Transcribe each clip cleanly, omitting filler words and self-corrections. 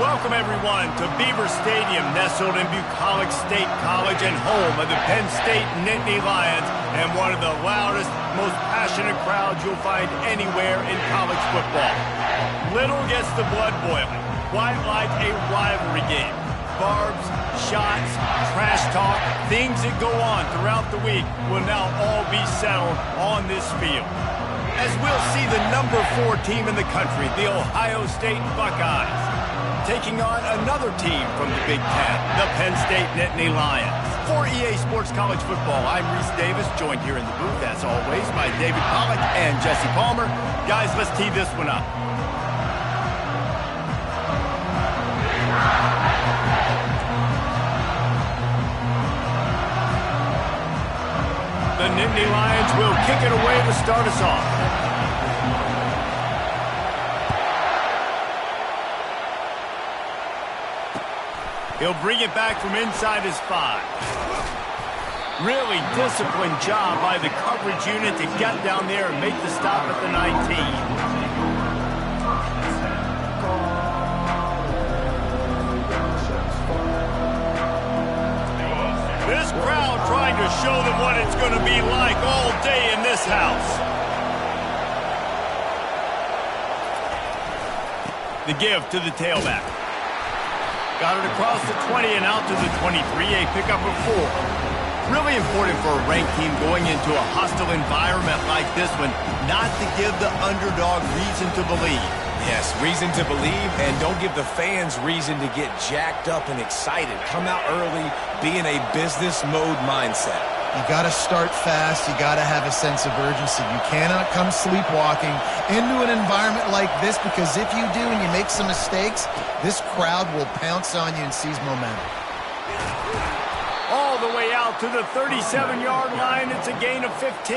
Welcome, everyone, to Beaver Stadium, nestled in Bucolic State College and home of the Penn State Nittany Lions, and one of the loudest, most passionate crowds you'll find anywhere in college football. Little gets the blood boiling, quite like a rivalry game. Barbs, shots, trash talk, things that go on throughout the week will now all be settled on this field. As we'll see the number 4 team in the country, the Ohio State Buckeyes, taking on another team from the Big Ten, the Penn State Nittany Lions. For EA Sports College Football, I'm Reese Davis, joined here in the booth, as always, by David Pollack and Jesse Palmer. Guys, let's tee this one up. The Nittany Lions will kick it away to start us off. He'll bring it back from inside his 5. Really disciplined job by the coverage unit to get down there and make the stop at the 19. This crowd trying to show them what it's going to be like all day in this house. The give to the tailback. Got it across the 20 and out to the 23, a pickup of 4. Really important for a ranked team going into a hostile environment like this one, not to give the underdog reason to believe. Yes, reason to believe, and don't give the fans reason to get jacked up and excited. Come out early, be in a business mode mindset. You got to start fast. You got to have a sense of urgency. You cannot come sleepwalking into an environment like this, because if you do and you make some mistakes, this crowd will pounce on you and seize momentum. All the way out to the 37-yard line. It's a gain of 15.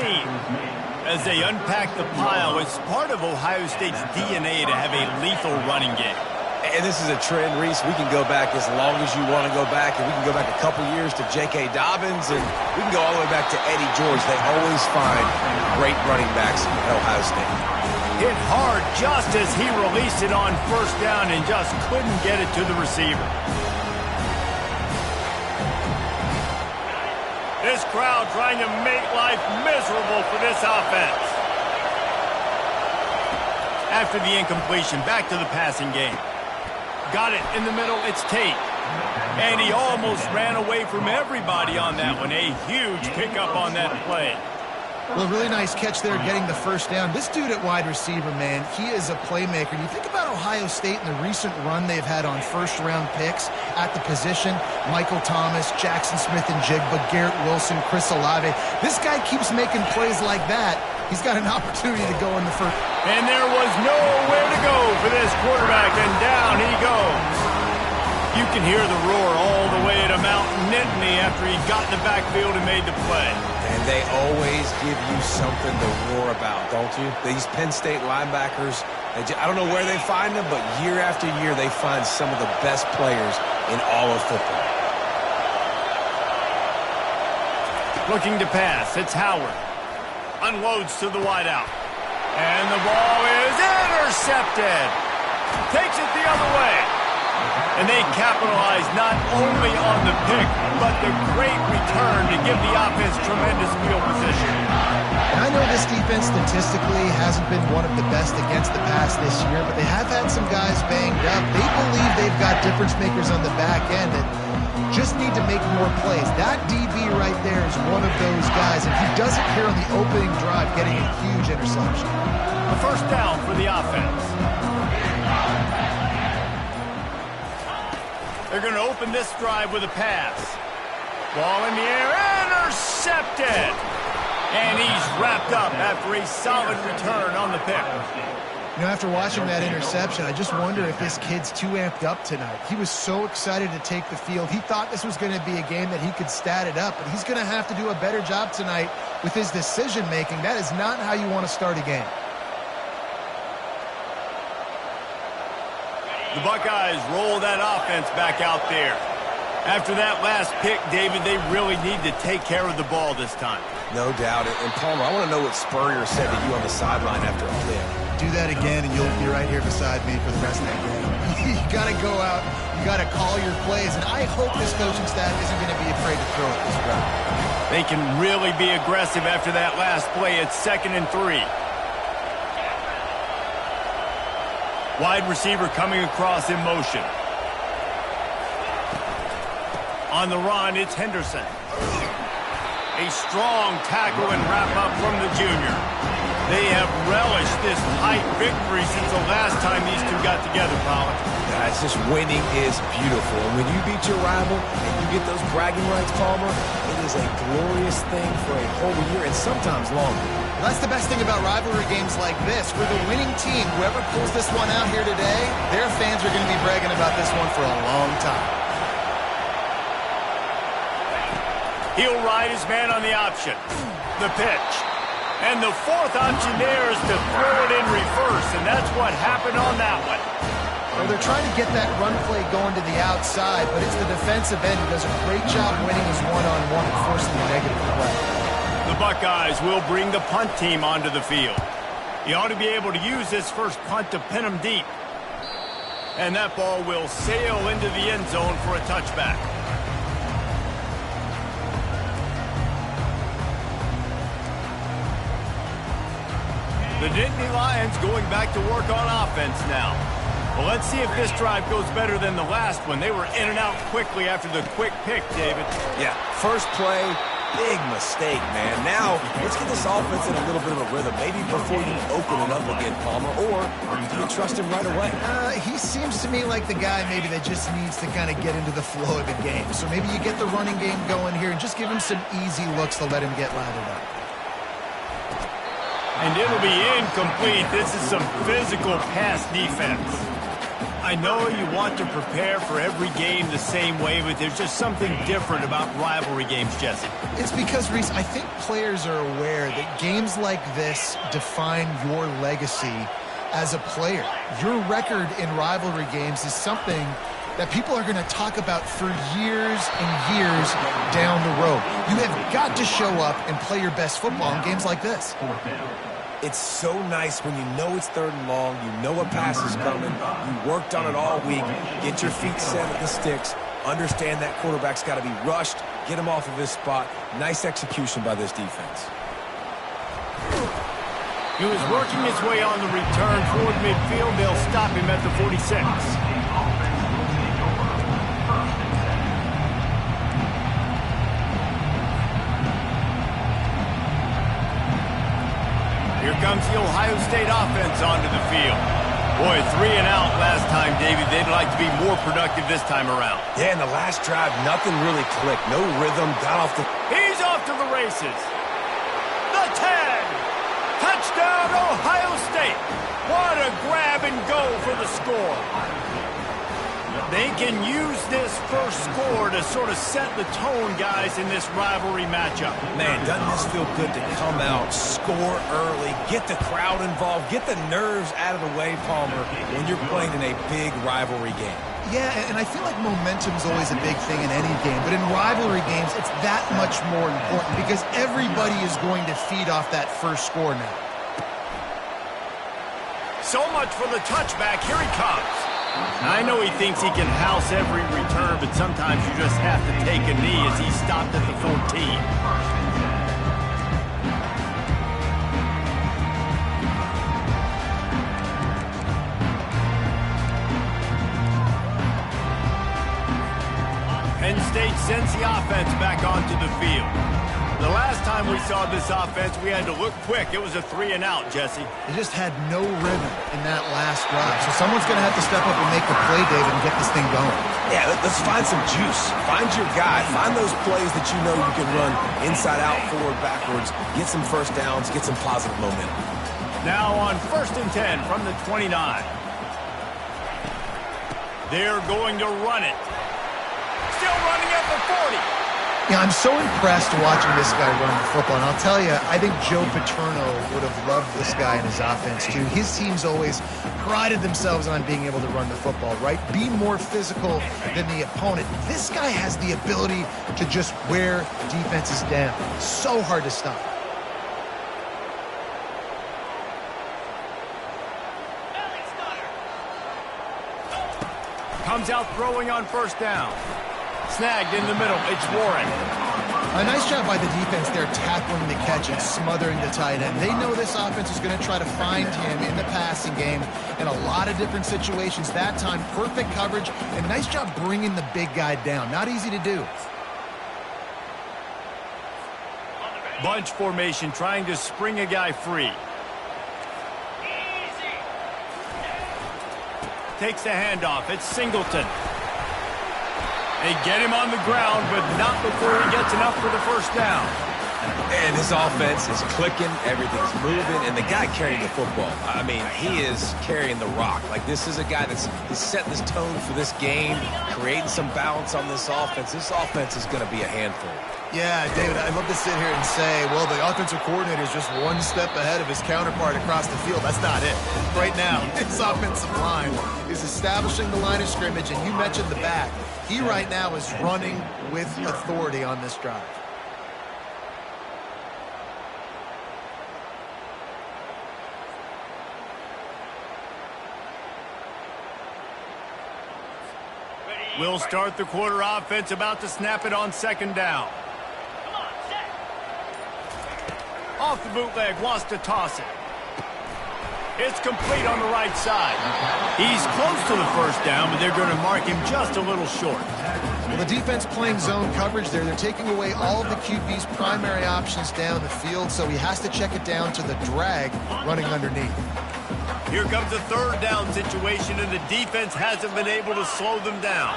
As they unpack the pile, it's part of Ohio State's DNA to have a lethal running game. And this is a trend, Reese. We can go back as long as you want to go back, and we can go back a couple years to J.K. Dobbins, and we can go all the way back to Eddie George. They always find great running backs at Ohio State. Hit hard just as he released it on first down and just couldn't get it to the receiver. This crowd trying to make life miserable for this offense. After the incompletion, back to the passing game. Got it in the middle, it's Tate. And he almost ran away from everybody on that one. A huge pickup on that play. Well, really nice catch there, getting the first down. This dude at wide receiver, man, he is a playmaker. And you think about Ohio State and the recent run they've had on first-round picks at the position. Michael Thomas, Jackson Smith and Jigba, Garrett Wilson, Chris Olave. This guy keeps making plays like that. He's got an opportunity to go in the first. And there was nowhere to go for this quarterback, and down he goes. You can hear the roar all the way to Mount Nittany after he got in the backfield and made the play. And they always give you something to roar about, don't you? These Penn State linebackers, I don't know where they find them, but year after year they find some of the best players in all of football. Looking to pass, it's Howard. Unloads to the wideout. And the ball is intercepted. Takes it the other way. And they capitalize not only on the pick, but the great return to give the offense tremendous field position. And I know this defense statistically hasn't been one of the best against the pass this year, but they have had some guys banged up. They believe they've got difference makers on the back end that just need to make more plays. That DB right there is one of those guys, and he does it here on the opening drive, getting a huge interception. A first down for the offense. They're going to open this drive with a pass. Ball in the air, intercepted! And he's wrapped up after a solid return on the pick. You know, after watching that interception, I just wonder if this kid's too amped up tonight. He was so excited to take the field. He thought this was going to be a game that he could stat it up, but he's going to have to do a better job tonight with his decision-making. That is not how you want to start a game. The Buckeyes roll that offense back out there. After that last pick, David, they really need to take care of the ball this time. No doubt. And Palmer, I want to know what Spurrier said to you on the sideline after a play. Do that again, and you'll be right here beside me for the rest of that game. You got to go out, you got to call your plays, and I hope this coaching staff isn't going to be afraid to throw it this route. They can really be aggressive after that last play. It's 2nd and 3. Wide receiver coming across in motion. On the run, it's Henderson. A strong tackle and wrap-up from the junior. They have relished this tight victory since the last time these two got together, Colin. Guys, just winning is beautiful. And when you beat your rival and you get those bragging rights, Palmer, it is a glorious thing for a whole year and sometimes longer. Well, that's the best thing about rivalry games like this. For the winning team, whoever pulls this one out here today, their fans are going to be bragging about this one for a long time. He'll ride his man on the option. The pitch. And the fourth option there is to throw it in reverse, and that's what happened on that one. Well, they're trying to get that run play going to the outside, but it's the defensive end who does a great job winning his one-on-one and forcing the negative play. The Buckeyes will bring the punt team onto the field. He ought to be able to use this first punt to pin him deep. And that ball will sail into the end zone for a touchback. The Nittany Lions going back to work on offense now. Well, let's see if this drive goes better than the last one. They were in and out quickly after the quick pick, David. Yeah, first play, big mistake, man. Now, let's get this offense in a little bit of a rhythm. Maybe before you open it up again, Palmer, or do you trust him right away? He seems to me like the guy maybe that just needs to kind of get into the flow of the game. So maybe you get the running game going here and just give him some easy looks to let him get lathered up. And it'll be incomplete. This is some physical pass defense. I know you want to prepare for every game the same way, but there's just something different about rivalry games, Jesse. It's because, Reese, I think players are aware that games like this define your legacy as a player. Your record in rivalry games is something that people are going to talk about for years and years down the road. You have got to show up and play your best football in games like this. It's so nice when you know it's 3rd and long, you know a pass is coming, you worked on it all week, get your feet set at the sticks, understand that quarterback's got to be rushed, get him off of his spot. Nice execution by this defense. He was working his way on the return toward midfield. They'll stop him at the 46. Here comes the Ohio State offense onto the field. Boy, 3 and out last time, David. They'd like to be more productive this time around. Yeah, in the last drive, nothing really clicked. No rhytom, got off the... He's off to the races. The 10. Touchdown, Ohio State. What a grab and go for the score. They can use this first score to sort of set the tone, guys, in this rivalry matchup. Man, doesn't this feel good to come out, score early, get the crowd involved, get the nerves out of the way, Palmer, when you're playing in a big rivalry game? Yeah, and I feel like momentum is always a big thing in any game, but in rivalry games, it's that much more important because everybody is going to feed off that first score now. So much for the touchback. Here he comes. I know he thinks he can house every return, but sometimes you just have to take a knee as he stopped at the 14. Penn State sends the offense back onto the field. The last time we saw this offense, we had to look quick. It was a 3 and out, Jesse. They just had no rhythm in that last drive. So someone's going to have to step up and make the play, David, and get this thing going. Yeah, let's find some juice. Find your guy. Find those plays that you know you can run inside out, forward, backwards. Get some first downs. Get some positive momentum. Now on 1st and 10 from the 29. They're going to run it. Still running at the 40. Yeah, I'm so impressed watching this guy run the football. And I'll tell you, I think Joe Paterno would have loved this guy in his offense, too. His teams always prided themselves on being able to run the football, right? Be more physical than the opponent. This guy has the ability to just wear defenses down. So hard to stop. comes out throwing on first down. Snagged in the middle. It's Warren. A nice job by the defense there tackling the catch and smothering the tight end. They know this offense is going to try to find him in the passing game in a lot of different situations. That time, perfect coverage and nice job bringing the big guy down. Not easy to do. Bunch formation trying to spring a guy free. Takes the handoff. It's Singleton. They get him on the ground, but not before he gets enough for the first down. And his offense is clicking, everything's moving, and the guy carrying the football, I mean, he is carrying the rock. Like, this is a guy that's set this tone for this game, creating some balance on this offense. This offense is going to be a handful. Yeah, David, I'd love to sit here and say, well, the offensive coordinator is just one step ahead of his counterpart across the field. That's not it. Right now, his offensive line is establishing the line of scrimmage, and you mentioned the back. He right now is running with authority on this drive. We'll start the quarter offense, about to snap it on second down. Off the bootleg, wants to toss it. It's complete on the right side. He's close to the first down, but they're going to mark him just a little short. Well, the defense playing zone coverage there. They're taking away all of the QB's primary options down the field, so he has to check it down to the drag running underneath. Here comes a third down situation, and the defense hasn't been able to slow them down.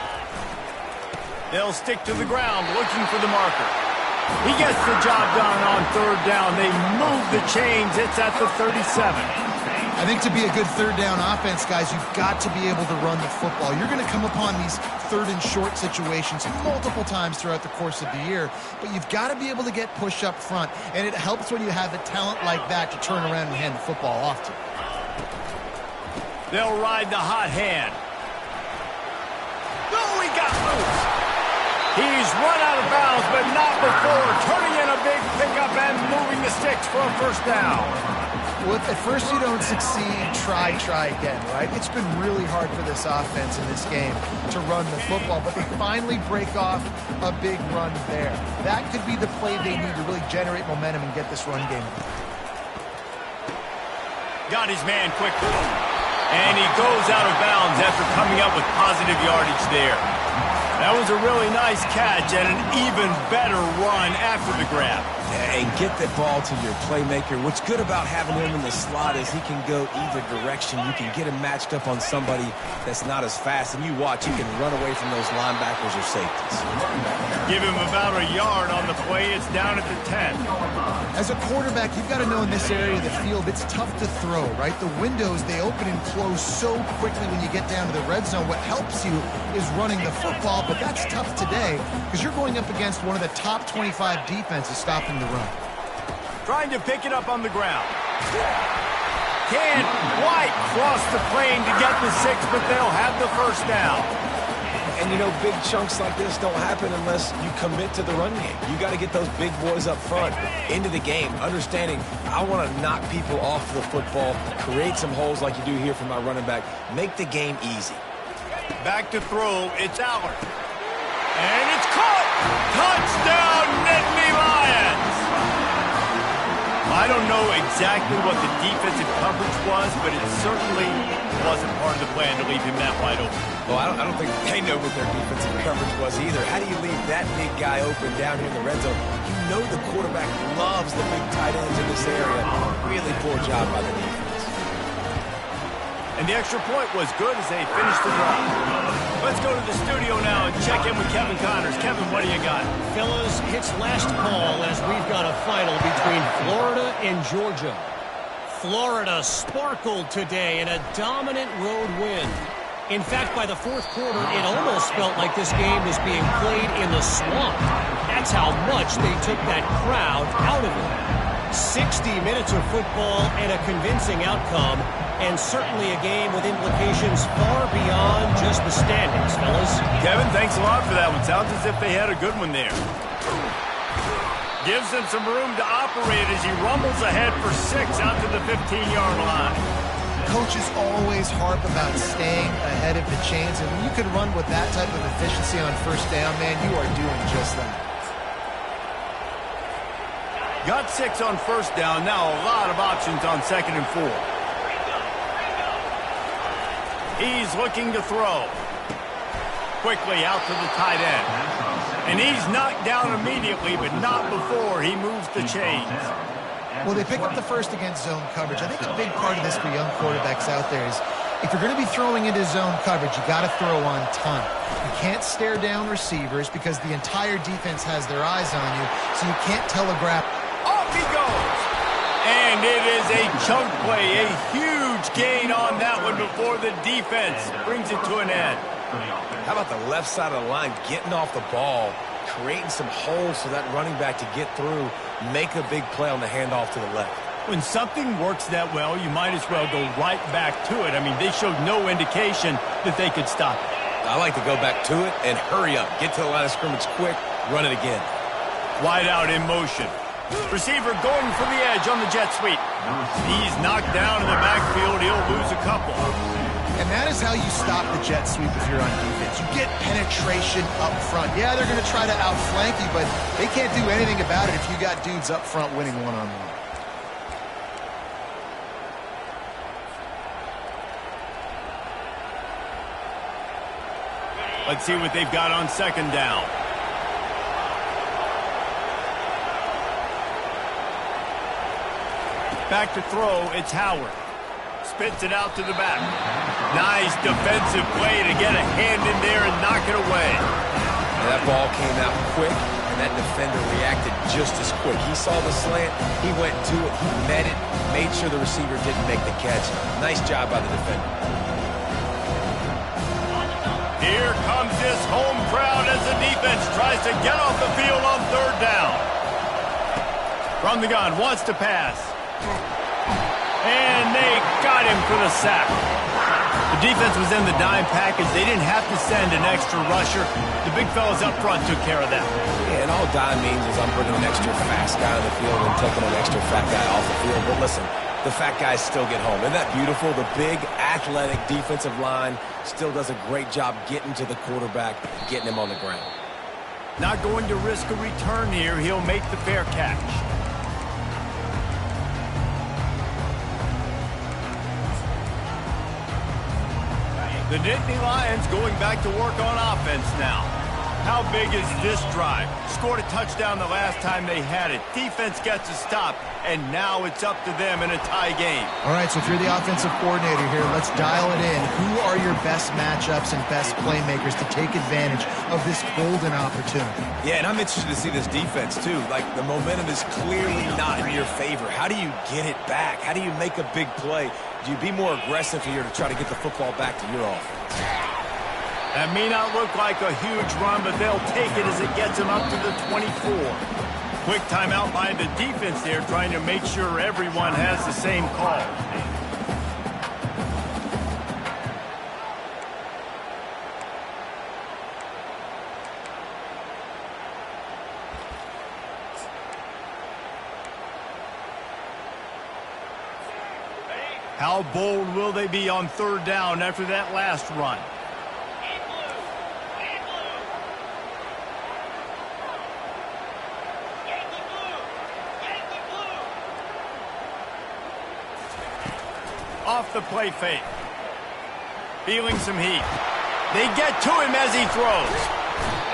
They'll stick to the ground looking for the marker. He gets the job done on third down. They move the chains. It's at the 37. I think to be a good third down offense, guys, you've got to be able to run the football. You're going to come upon these third and short situations multiple times throughout the course of the year, but you've got to be able to get push up front, and it helps when you have a talent like that to turn around and hand the football off to. They'll ride the hot hand. Oh, he got loose. He's run out of bounds, but not before turning in a big pickup and moving the sticks for a first down. Well, if at first you don't succeed, try again, right? It's been really hard for this offense in this game to run the football, but they finally break off a big run there. That could be the play they need to really generate momentum and get this run game. Got his man quickly. And he goes out of bounds after coming up with positive yardage there. That was a really nice catch and an even better run after the grab. And get the ball to your playmaker. What's good about having him in the slot is he can go either direction. You can get him matched up on somebody that's not as fast, and you watch, he can run away from those linebackers or safeties. Give him about a yard on the play. It's down at the 10. As a quarterback, you've got to know in this area of the field, it's tough to throw, right? The windows, they open and close so quickly when you get down to the red zone. What helps you is running the football, but that's tough today because you're going up against one of the top 25 defenses stopping the run. Trying to pick it up on the ground. Can't quite cross the plane to get the 6, but they'll have the first down. And, you know, big chunks like this don't happen unless you commit to the run game. You got to get those big boys up front into the game, understanding I want to knock people off the football, create some holes like you do here for my running back, make the game easy. Back to throw, it's Allard. And it's caught! Touchdown, Nittany Lions! I don't know exactly what the defensive coverage was, but it certainly wasn't part of the plan to leave him that wide open. Well, I don't think they know what their defensive coverage was either. How do you leave that big guy open down here in the red zone? You know the quarterback loves the big tight ends in this area. Really poor job by the defense. And the extra point was good as they finished the drive. Let's go to the studio now and check in with Kevin Connors. Kevin, what do you got? Fellas, it's last call as we've got a final between Florida and Georgia. Florida sparkled today in a dominant road win. In fact, by the fourth quarter, it almost felt like this game was being played in the swamp. That's how much they took that crowd out of it. 60 minutes of football and a convincing outcome, and certainly a game with implications far beyond just the standings, fellas. Kevin, thanks a lot for that one. Sounds as if they had a good one there. Gives them some room to operate as he rumbles ahead for 6 out to the 15-yard line. coaches always harp about staying ahead of the chains, and when you can run with that type of efficiency on first down, man, you are doing just that. Got 6 on first down. Now a lot of options on 2nd and 4. He's looking to throw. Quickly out to the tight end. And he's knocked down immediately, but not before he moves the chains. Well, they pick up the first against zone coverage. I think a big part of this for young quarterbacks out there is if you're going to be throwing into zone coverage, you got to throw on time. You can't stare down receivers because the entire defense has their eyes on you, so you can't telegraph. Off he goes. And it is a chunk play, a huge gain on that one before the defense brings it to an end. How about the left side of the line getting off the ball, creating some holes for that running back to get through, make a big play on the handoff to the left. When something works that well, you might as well go right back to it. I mean, they showed no indication that they could stop it. I like to go back to it and hurry up. Get to the line of scrimmage quick, run it again. Wide out in motion. Receiver going for the edge on the jet sweep. He's knocked down in the backfield. He'll lose a couple. And that is how you stop the jet sweep if you're on defense. You get penetration up front. Yeah, they're going to try to outflank you, but they can't do anything about it if you got dudes up front winning one-on-one. Let's see what they've got on 2nd down. Back to throw, it's Howard. Spits it out to the back. Nice defensive play to get a hand in there and knock it away. And that ball came out quick, and that defender reacted just as quick. He saw the slant, he went to it, he met it, made sure the receiver didn't make the catch. Nice job by the defender. Here comes this home crowd as the defense tries to get off the field on 3rd down. From the gun, wants to pass. And they got him for the sack. The defense was in the dime package. They didn't have to send an extra rusher. The big fellas up front took care of that. Yeah, and all dime means is I'm bringing an extra fast guy on the field and taking an extra fat guy off the field. But listen, the fat guys still get home. Isn't that beautiful? The big, athletic defensive line still does a great job getting to the quarterback, getting him on the ground. Not going to risk a return here. He'll make the fair catch. The Nittany Lions going back to work on offense now. How big is this drive? Scored a touchdown the last time they had it. Defense gets a stop, and now it's up to them in a tie game. All right, so if you're the offensive coordinator here, let's dial it in. Who are your best matchups and best playmakers to take advantage of this golden opportunity? Yeah, and I'm interested to see this defense, too. Like, the momentum is clearly not in your favor. How do you get it back? How do you make a big play? Do you be more aggressive here to try to get the football back to your offense? That may not look like a huge run, but they'll take it as it gets them up to the 24. Quick timeout by the defense there, trying to make sure everyone has the same call. How bold will they be on 3rd down after that last run? Off the play fake. Feeling some heat. They get to him as he throws.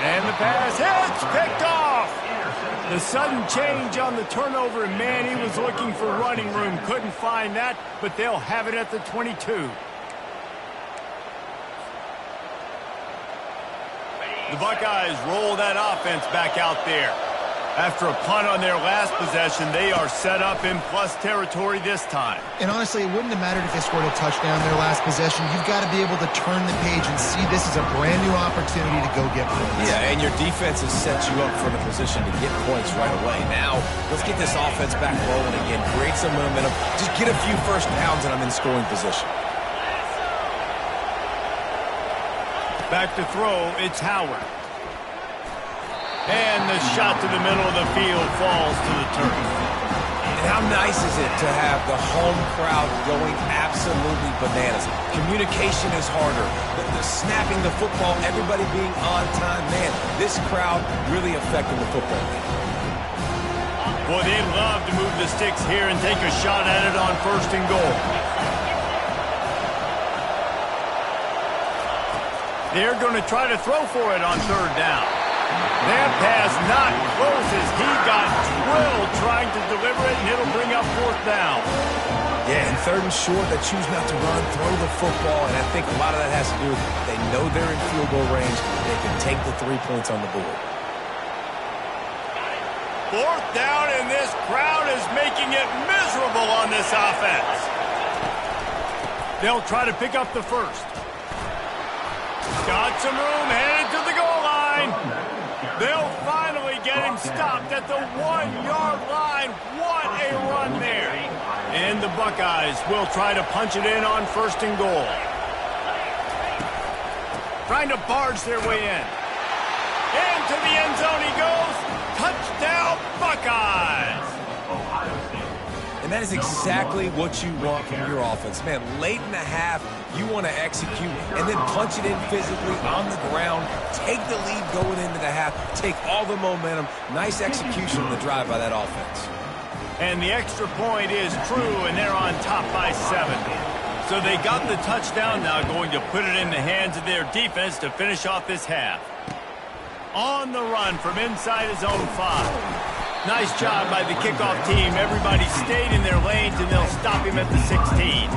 And the pass hits, picked off. The sudden change on the turnover, and man, he was looking for running room. Couldn't find that, but they'll have it at the 22. The Buckeyes roll that offense back out there. After a punt on their last possession, they are set up in plus territory this time. And honestly, it wouldn't have mattered if they scored a touchdown their last possession. You've got to be able to turn the page and see this is a brand new opportunity to go get points. Yeah, and your defense has set you up for the position to get points right away. Now, let's get this offense back rolling again. Create some momentum. Just get a few first downs and I'm in scoring position. Back to throw, it's Howard. And the shot to the middle of the field falls to the turf. And how nice is it to have the home crowd going absolutely bananas? Communication is harder. The snapping the football, everybody being on time. Man, this crowd really affecting the football game. Boy, they'd love to move the sticks here and take a shot at it on 1st and goal. They're going to try to throw for it on 3rd down. That pass not close as he got drilled trying to deliver it, and it'll bring up 4th down. Yeah, and 3rd and short, they choose not to run, throw the football, and I think a lot of that has to do with they know they're in field goal range. They can take the 3 points on the board. 4th down, and this crowd is making it miserable on this offense. They'll try to pick up the 1st. Got some room, headed to the goal line. They'll finally get him stopped at the 1-yard line. What a run there. And the Buckeyes will try to punch it in on 1st and goal. Trying to barge their way in. Into the end zone he goes. Touchdown, Buckeyes. And that is exactly what you want from your offense. Man, late in the half, you want to execute and then punch it in physically on the ground, take the lead going into the half, take all the momentum. Nice execution on the drive by that offense. And the extra point is true, and they're on top by 7. So they got the touchdown, now going to put it in the hands of their defense to finish off this half. On the run from inside his own 5. Nice job by the kickoff team. Everybody stayed in their lanes, and they'll stop him at the 16.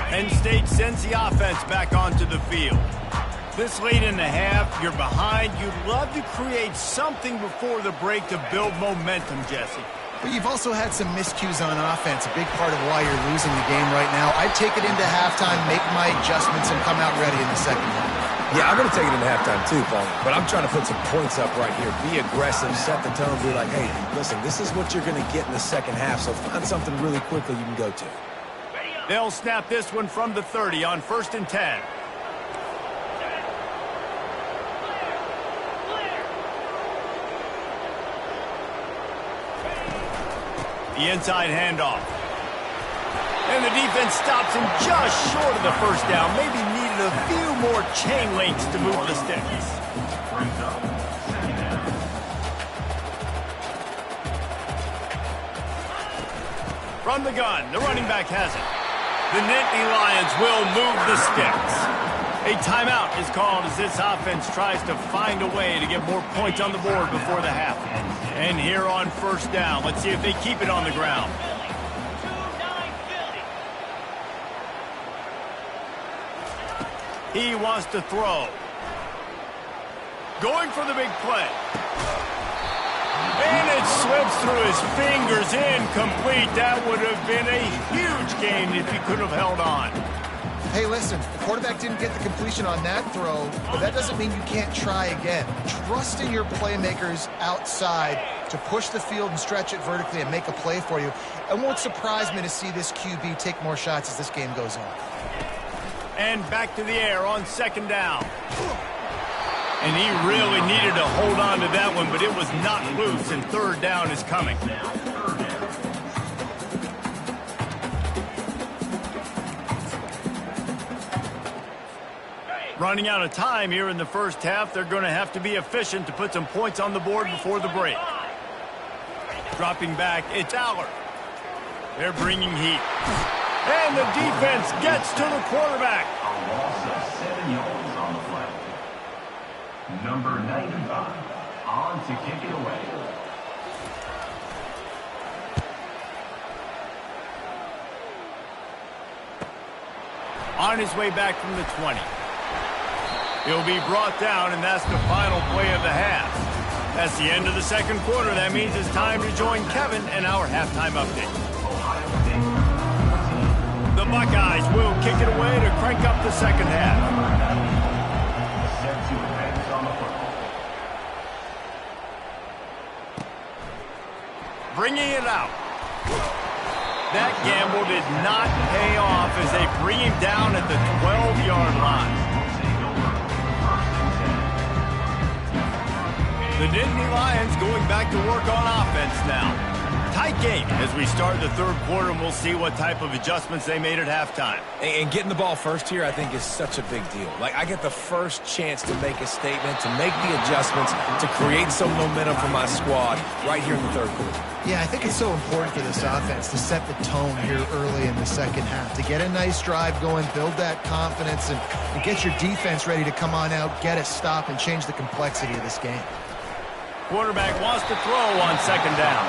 Penn State sends the offense back onto the field. This late in the half, you're behind. You'd love to create something before the break to build momentum, Jesse. But you've also had some miscues on offense, a big part of why you're losing the game right now. I'd take it into halftime, make my adjustments, and come out ready in the second half. Yeah, I'm going to take it into halftime too, Paul. But I'm trying to put some points up right here. Be aggressive, set the tone, be like, hey, listen, this is what you're going to get in the second half, so find something really quickly you can go to. They'll snap this one from the 30 on 1st and 10. The inside handoff. And the defense stops him just short of the 1st down. Maybe needed a few more chain links to move the sticks. From the gun, the running back has it. The Nittany Lions will move the sticks. A timeout is called as this offense tries to find a way to get more points on the board before the half. And here on 1st down, let's see if they keep it on the ground. He wants to throw. Going for the big play. And it slips through his fingers, incomplete. That would have been a huge gain if he could have held on. Hey, listen, the quarterback didn't get the completion on that throw, but that doesn't mean you can't try again. Trust in your playmakers outside to push the field and stretch it vertically and make a play for you. It won't surprise me to see this QB take more shots as this game goes on. And back to the air on 2nd down. And he really needed to hold on to that one, but it was not loose, and 3rd down is coming. Running out of time here in the 1st half. They're going to have to be efficient to put some points on the board before the break. Dropping back, it's Aller. They're bringing heat. And the defense gets to the quarterback. A loss of 7 yards on the play. Number 95 on to kick it away. On his way back from the 20. He'll be brought down, and that's the final play of the half. That's the end of the 2nd quarter. That means it's time to join Kevin and our halftime update. The Buckeyes will kick it away to crank up the 2nd half. Set to advance on the football. Bringing it out. That gamble did not pay off as they bring him down at the 12-yard line. Nittany Lions going back to work on offense now. Tight game as we start the third quarter, and we'll see what type of adjustments they made at halftime. And getting the ball first here, I think, is such a big deal. Like, I get the first chance to make a statement, to make the adjustments, to create some momentum for my squad right here in the third quarter. Yeah, I think it's so important for this offense to set the tone here early in the second half, to get a nice drive going, build that confidence, and get your defense ready to come on out, get a stop, and change the complexity of this game. Quarterback wants to throw on second down.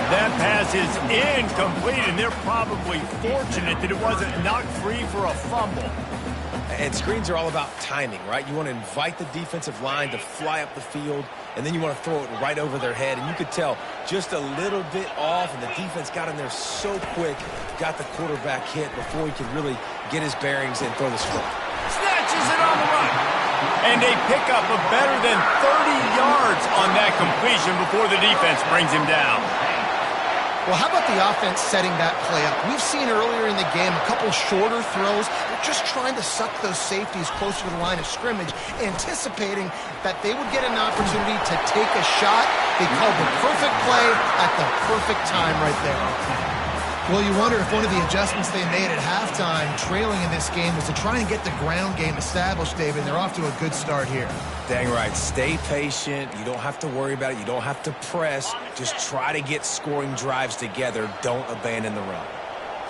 That pass is incomplete, and they're probably fortunate that it wasn't knocked free for a fumble. And screens are all about timing, right? You want to invite the defensive line to fly up the field, and then you want to throw it right over their head. And you could tell just a little bit off, and the defense got in there so quick, got the quarterback hit before he could really get his bearings and throw the screen. Snatches it on the run. And they pick up a better than 30 yards on that completion before the defense brings him down. Well, how about the offense setting that play up? We've seen earlier in the game a couple shorter throws. They're just trying to suck those safeties closer to the line of scrimmage, anticipating that they would get an opportunity to take a shot. They called the perfect play at the perfect time right there. Well, you wonder if one of the adjustments they made at halftime, trailing in this game, was to try and get the ground game established, David. They're off to a good start here. Dang right. Stay patient. You don't have to worry about it. You don't have to press. Just try to get scoring drives together. Don't abandon the run.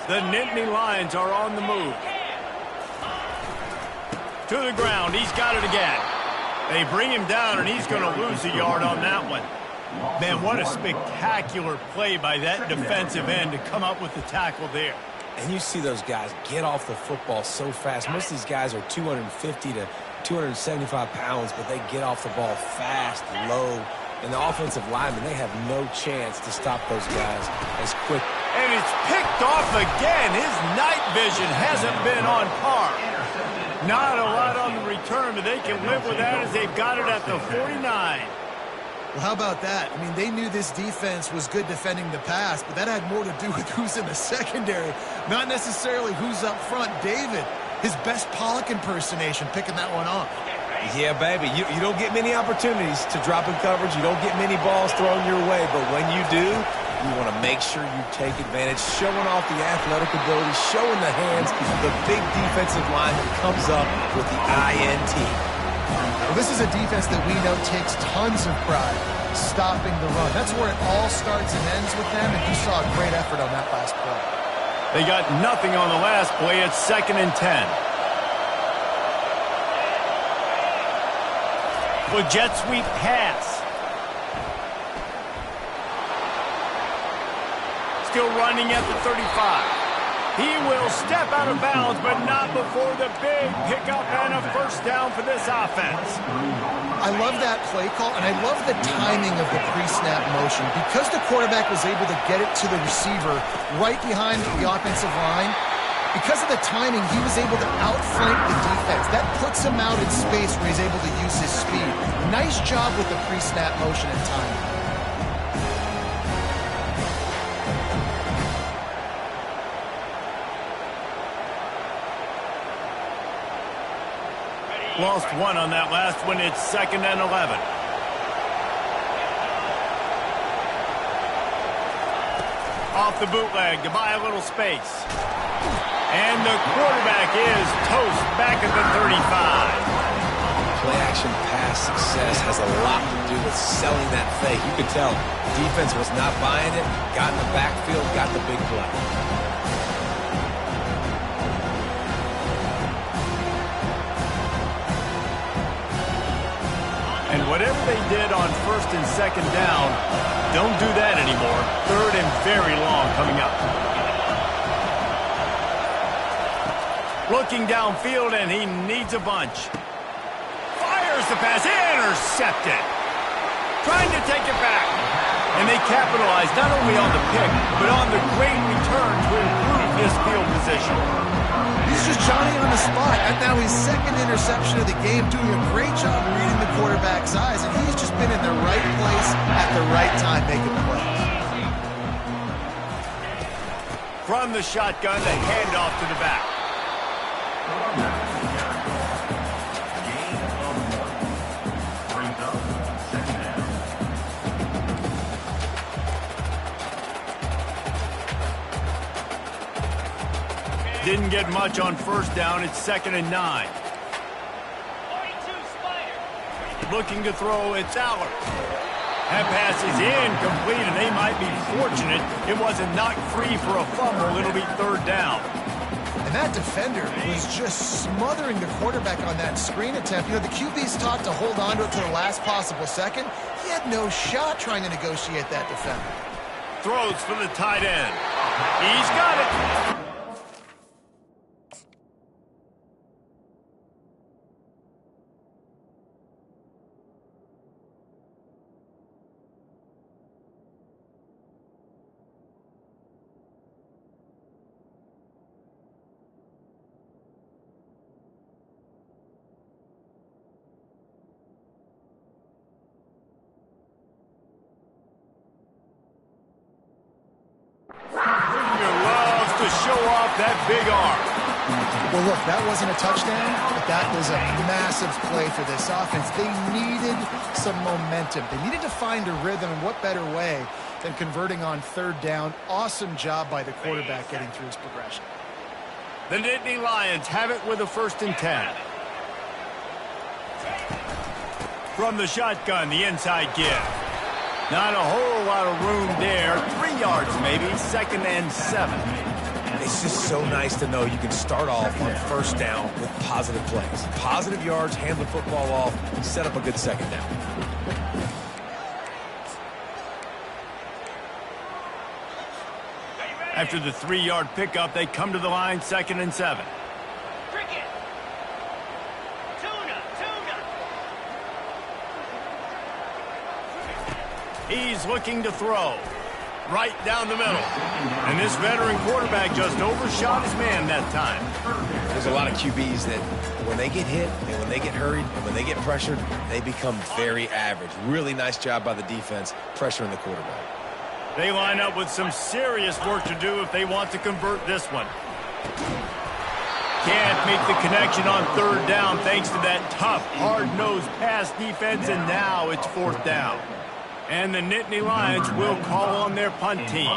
The Nittany Lions are on the move. To the ground. He's got it again. They bring him down, and he's going to lose a yard on that one. Man, what a spectacular play by that defensive end to come up with the tackle there. And you see those guys get off the football so fast. Most of these guys are 250 to 275 pounds, but they get off the ball fast, low. And the offensive linemen, they have no chance to stop those guys as quick. And it's picked off again. His night vision hasn't been on par. Not a lot on the return, but they can live with that as they've got it at the 49. Well, how about that? I mean, they knew this defense was good defending the pass, but that had more to do with who's in the secondary, not necessarily who's up front. David, his best Pollock impersonation, picking that one off. Yeah, baby. You don't get many opportunities to drop in coverage. You don't get many balls thrown your way, but when you do, you want to make sure you take advantage, showing off the athletic ability, showing the hands, the big defensive line that comes up with the INT. Well, this is a defense that we know takes tons of pride stopping the run. That's where it all starts and ends with them, and you saw a great effort on that last play. They got nothing on the last play. It's 2nd and 10. With jet sweep pass. Still running at the 35. He will step out of bounds, but not before the big pickup and a first down for this offense. I love that play call, and I love the timing of the pre-snap motion. Because the quarterback was able to get it to the receiver right behind the offensive line, because of the timing, he was able to outflank the defense. That puts him out in space where he's able to use his speed. Nice job with the pre-snap motion and timing. Lost one on that last one. It's 2nd and 11. Off the bootleg to buy a little space. And the quarterback is toast back at the 35. Play-action pass success has a lot to do with selling that fake. You could tell defense was not buying it, got in the backfield, got the big play. And whatever they did on 1st and 2nd down, don't do that anymore. 3rd and very long coming up. Looking downfield, and he needs a bunch. Fires the pass, intercepted. Trying to take it back. And they capitalize not only on the pick, but on the great return to improve this field position. He's just Johnny on the spot. And now his 2nd interception of the game, doing a great job reading the quarterback's eyes. And he's just been in the right place at the right time making plays. From the shotgun, the handoff to the back. didn't get much on first down. It's 2nd and 9. Looking to throw, it's Aller. That pass is incomplete, and they might be fortunate it wasn't knocked free for a fumble. It'll be 3rd down. And that defender was just smothering the quarterback on that screen attempt. You know, the QB's taught to hold on to it to the last possible second. He had no shot trying to negotiate that defender. Throws for the tight end. He's got it. Show off that big arm. Well, look, that wasn't a touchdown, but that was a massive play for this offense. They needed some momentum. They needed to find a rhythm, and what better way than converting on 3rd down. Awesome job by the quarterback getting through his progression. The Nittany Lions have it with a 1st and 10. From the shotgun, the inside give. Not a whole lot of room there. 3 yards maybe, 2nd and 7. It's just so nice to know you can start off on 1st down with positive plays. Positive yards, hand the football off, set up a good 2nd down. After the 3-yard pickup, they come to the line, 2nd and 7. He's looking to throw. Right down the middle. And this veteran quarterback just overshot his man that time. There's a lot of QBs that when they get hit and when they get hurried and when they get pressured, they become very average. Really nice job by the defense pressuring the quarterback. They line up with some serious work to do if they want to convert this one. Can't make the connection on 3rd down thanks to that tough, hard-nosed pass defense, and now it's 4th down. And the Nittany Lions will call on their punt team.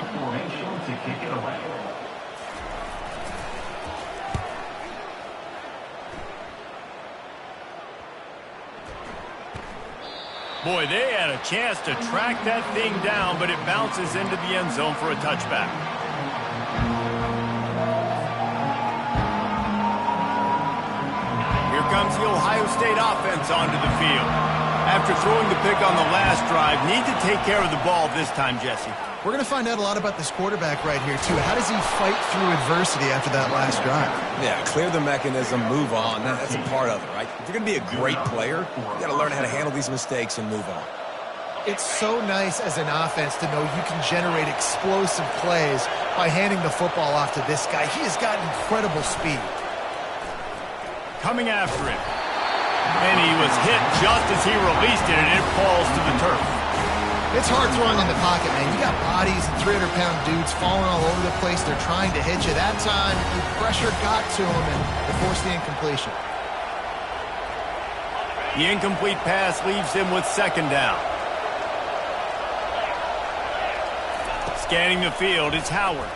Boy, they had a chance to track that thing down, but it bounces into the end zone for a touchback. Here comes the Ohio State offense onto the field. After throwing the pick on the last drive, need to take care of the ball this time, Jesse. We're going to find out a lot about this quarterback right here, too. How does he fight through adversity after that last drive? Yeah, clear the mechanism, move on. That's a part of it, right? If you're going to be a great player, you got to learn how to handle these mistakes and move on. It's so nice as an offense to know you can generate explosive plays by handing the football off to this guy. He has got incredible speed. Coming after him. And he was hit just as he released it, and it falls to the turf. It's hard throwing in the pocket, man. You got bodies and 300-pound dudes falling all over the place. They're trying to hit you. That time, the pressure got to him, and they forced the incompletion. The incomplete pass leaves him with 2nd down. Scanning the field, it's Howard.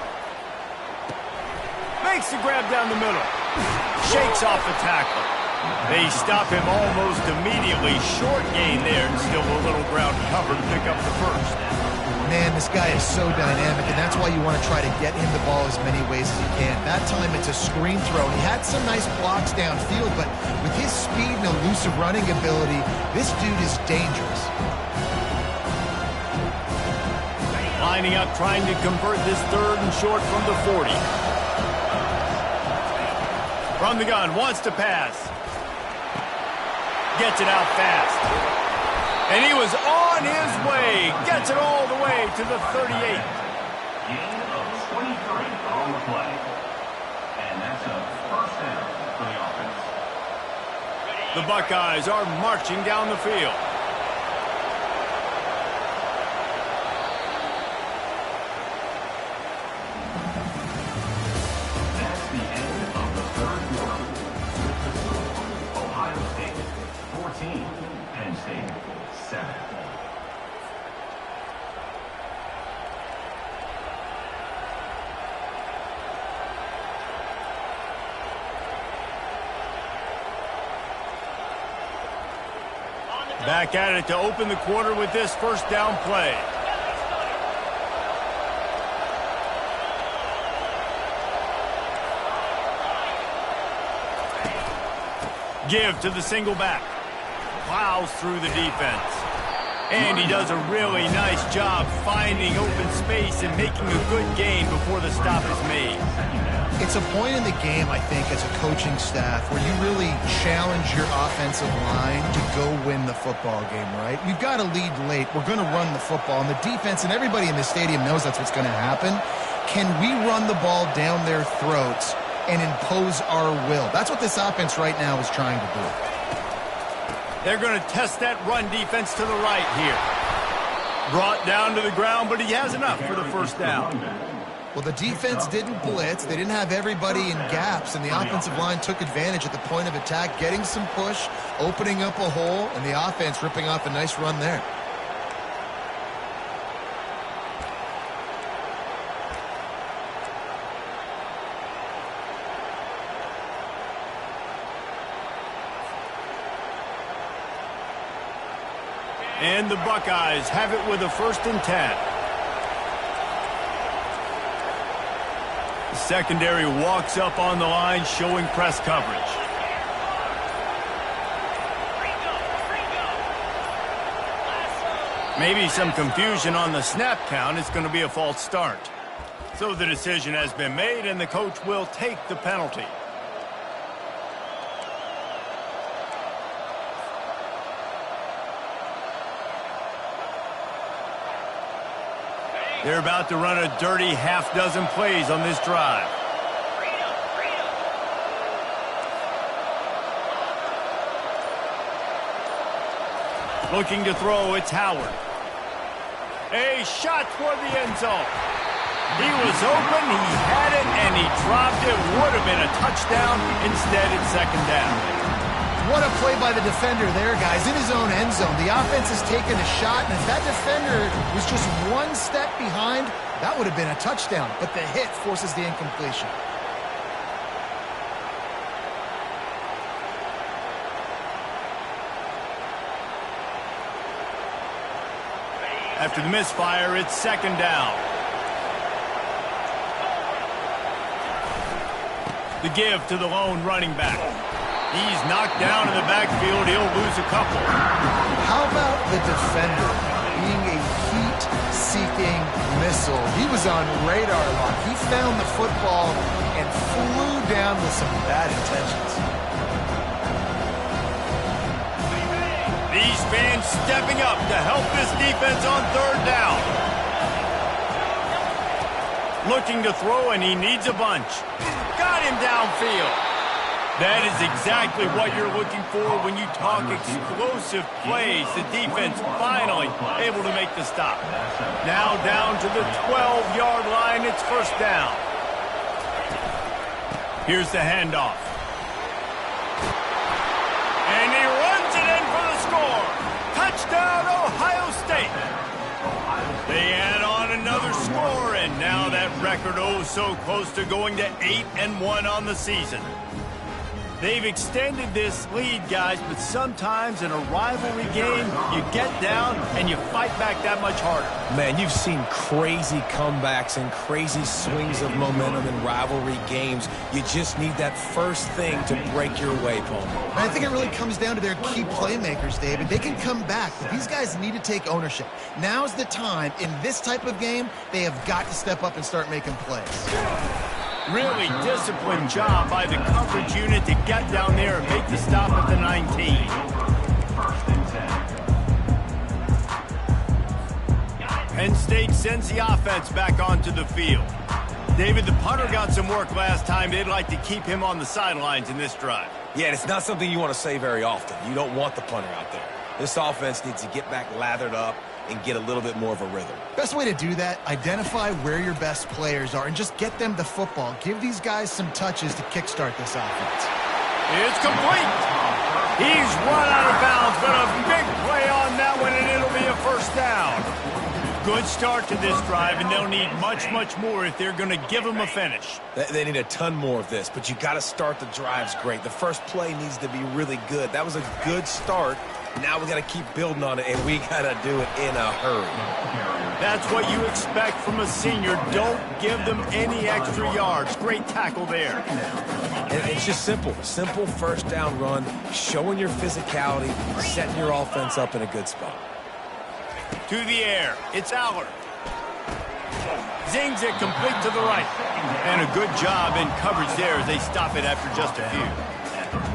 Makes the grab down the middle. Shakes off the tackle. They stop him almost immediately. Short gain there, and still a little ground cover to pick up the 1st. Man, this guy is so dynamic, and that's why you want to try to get him the ball as many ways as you can. That time, it's a screen throw. He had some nice blocks downfield, but with his speed and elusive running ability, this dude is dangerous. Lining up, trying to convert this 3rd and short from the 40. From the gun, wants to pass. Gets it out fast. And he was on his way. Gets it all the way to the 38. Gain of 23 on the play. And that's a 1st down for the offense. The Buckeyes are marching down the field. That's the end of the 3rd quarter. Ohio State 14, Penn State 7. Back at it to open the quarter with this first down play. Give to the single back. Plows through the defense. And he does a really nice job finding open space and making a good gain before the stop is made. It's a point in the game, I think, as a coaching staff where you really challenge your offensive line to go win the football game, right? We've got to lead late. We're going to run the football. And the defense and everybody in the stadium knows that's what's going to happen. Can we run the ball down their throats and impose our will? That's what this offense right now is trying to do. They're going to test that run defense to the right here. Brought down to the ground, but he has enough for the first down. Well, the defense didn't blitz. They didn't have everybody in gaps, and the offensive line took advantage at the point of attack, getting some push, opening up a hole, and the offense ripping off a nice run there. And the Buckeyes have it with a 1st and 10. The secondary walks up on the line, showing press coverage. Maybe some confusion on the snap count. It's going to be a false start. So the decision has been made, and the coach will take the penalty. They're about to run a dirty half-dozen plays on this drive. Looking to throw, it's Howard. A shot toward the end zone. He was open, he had it, and he dropped it. Would have been a touchdown. Instead, it's 2nd down. What a play by the defender there, guys, in his own end zone. The offense has taken a shot, and if that defender was just one step behind, that would have been a touchdown. But the hit forces the incompletion. After the misfire, it's 2nd down. The give to the lone running back. He's knocked down in the backfield. He'll lose a couple. How about the defender being a heat-seeking missile? He was on radar lock. He found the football and flew down with some bad intentions. These fans stepping up to help this defense on 3rd down. Looking to throw, and he needs a bunch. Got him downfield. That is exactly what you're looking for when you talk explosive plays. The defense finally able to make the stop. Now down to the 12-yard line. It's 1st down. Here's the handoff. And he runs it in for the score. Touchdown, Ohio State. They add on another score, and now that record so close to going to 8-1 on the season. They've extended this lead, guys, but sometimes in a rivalry game, you get down and you fight back that much harder. Man, you've seen crazy comebacks and crazy swings of momentum in rivalry games. You just need that first thing to break your way, Palmer. And I think it really comes down to their key playmakers, David. They can come back, but these guys need to take ownership. Now's the time. In this type of game, they have got to step up and start making plays. Really disciplined job by the coverage unit to get down there and make the stop at the 19. 1st and 10. Penn State sends the offense back onto the field. David, the punter got some work last time. They'd like to keep him on the sidelines in this drive. Yeah, and it's not something you want to say very often. You don't want the punter out there. This offense needs to get back lathered up and get a little bit more of a rhythm. Best way to do that, identify where your best players are and just get them the football. Give these guys some touches to kickstart this offense. It's complete. He's run out of bounds, but a big play on that one, and it'll be a 1st down. Good start to this drive, and they'll need much, much more if they're going to give them a finish. They need a ton more of this, but you got to start the drives great. The first play needs to be really good. That was a good start. Now we got to keep building on it, and we got to do it in a hurry. That's what you expect from a senior. Don't give them any extra yards. Great tackle there. And it's just simple. Simple first down run, showing your physicality, setting your offense up in a good spot. To the air. It's Aller. Zings it complete to the right. And a good job in coverage there as they stop it after just a few.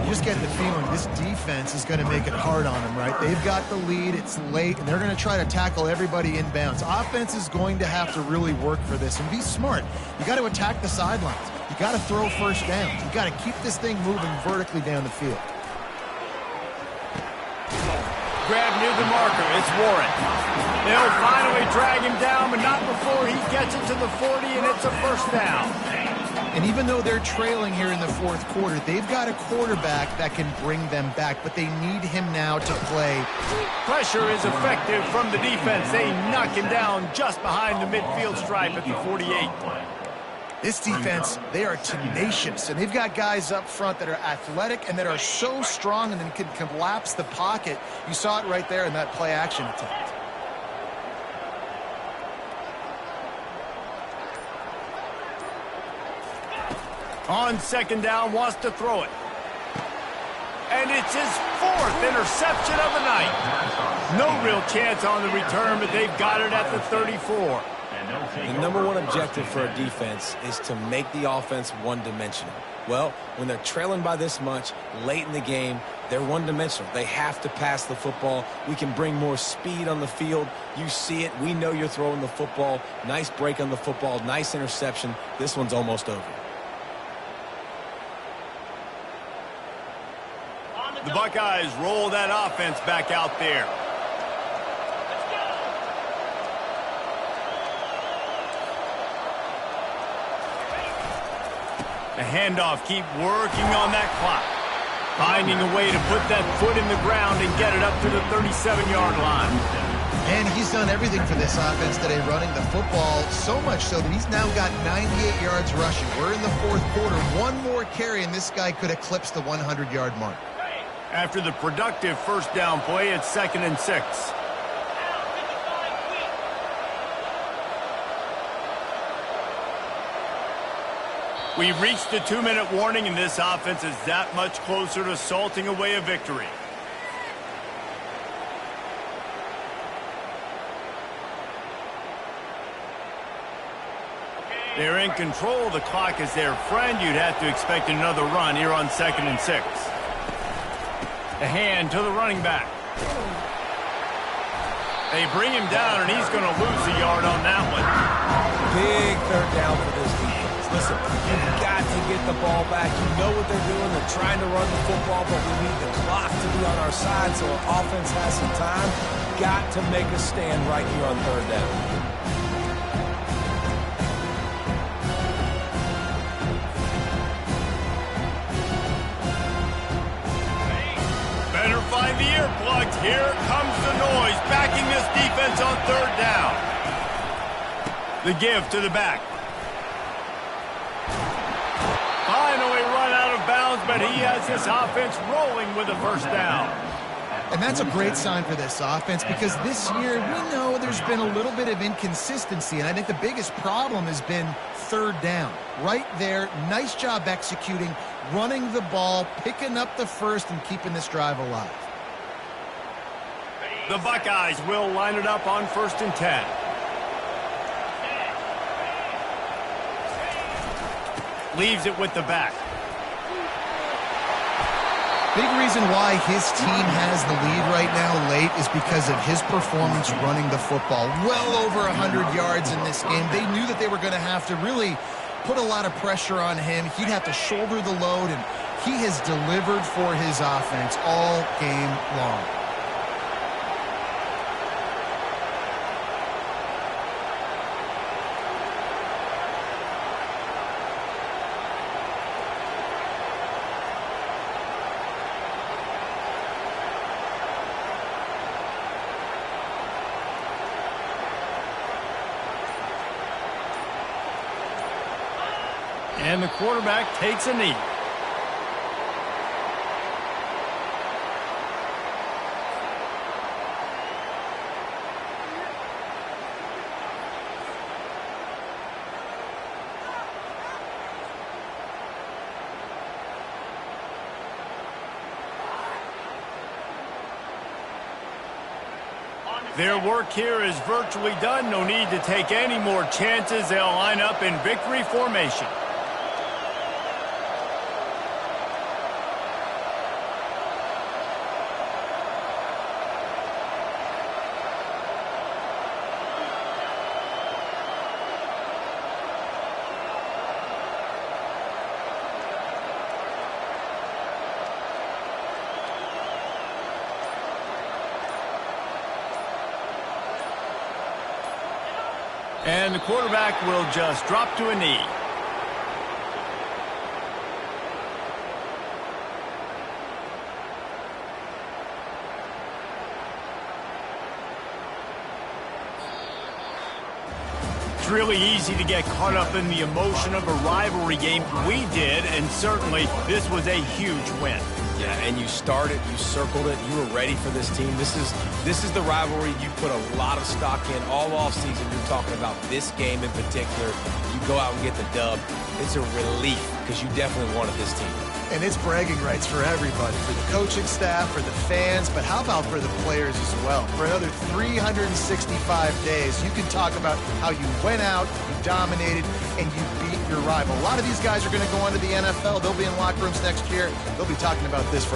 You just get the feeling this defense is going to make it hard on them, right? They've got the lead, it's late, and they're going to try to tackle everybody inbounds. Offense is going to have to really work for this and be smart. You got to attack the sidelines. You got to throw first downs. You got to keep this thing moving vertically down the field. Grab near the marker. It's Warren. They'll finally drag him down, but not before he gets it to the 40, and it's a first down. And even though they're trailing here in the fourth quarter, they've got a quarterback that can bring them back, but they need him now to play. Pressure is effective from the defense. They knock him down just behind the midfield stripe at the 48. This defense, they are tenacious, and they've got guys up front that are athletic and that are so strong and then can collapse the pocket. You saw it right there in that play-action attempt. On second down, wants to throw it. And it's his fourth interception of the night. No real chance on the return, but they've got it at the 34. The number one objective for a defense is to make the offense one-dimensional. Well, when they're trailing by this much, late in the game, they're one-dimensional. They have to pass the football. We can bring more speed on the field. You see it. We know you're throwing the football. Nice break on the football. Nice interception. This one's almost over. The Buckeyes roll that offense back out there. The handoff, keep working on that clock. Finding a way to put that foot in the ground and get it up to the 37-yard line. And he's done everything for this offense today, running the football, so much so that he's now got 98 yards rushing. We're in the fourth quarter. One more carry, and this guy could eclipse the 100-yard mark. After the productive first down play, it's 2nd and 6. We've reached the 2-minute warning, and this offense is that much closer to salting away a victory. They're in control. The clock is their friend. You'd have to expect another run here on 2nd and 6. The hand to the running back. They bring him down, and he's going to lose a yard on that one. Big third down for this defense. Listen, you've got to get the ball back. You know what they're doing. They're trying to run the football, but we need the clock to be on our side so our offense has some time. Got to make a stand right here on third down. Find the earplugs. Here comes the noise, backing this defense on third down. The give to the back. Finally run out of bounds, but he has this offense rolling with a first down. And that's a great sign for this offense because this year we know there's been a little bit of inconsistency, and I think the biggest problem has been third down. Right there, nice job executing, running the ball, picking up the first, and keeping this drive alive. The Buckeyes will line it up on 1st and 10. Leaves it with the back. Big reason why his team has the lead right now late is because of his performance running the football. Well over 100 yards in this game. They knew that they were going to have to really put a lot of pressure on him. He'd have to shoulder the load, and he has delivered for his offense all game long. And the quarterback takes a knee. Their work here is virtually done. No need to take any more chances. They'll line up in victory formation. And the quarterback will just drop to a knee. It's really easy to get caught up in the emotion of a rivalry game. We did, and certainly this was a huge win. Yeah, and you started, you circled it, you were ready for this team. This is the rivalry you put a lot of stock in all offseason. You're talking about this game in particular. You go out and get the dub. It's a relief because you definitely wanted this team. And it's bragging rights for everybody, for the coaching staff, for the fans, but how about for the players as well? For another 365 days, you can talk about how you went out, you dominated, and you beat your rival. A lot of these guys are going to go on to the NFL. They'll be in locker rooms next year. They'll be talking about this for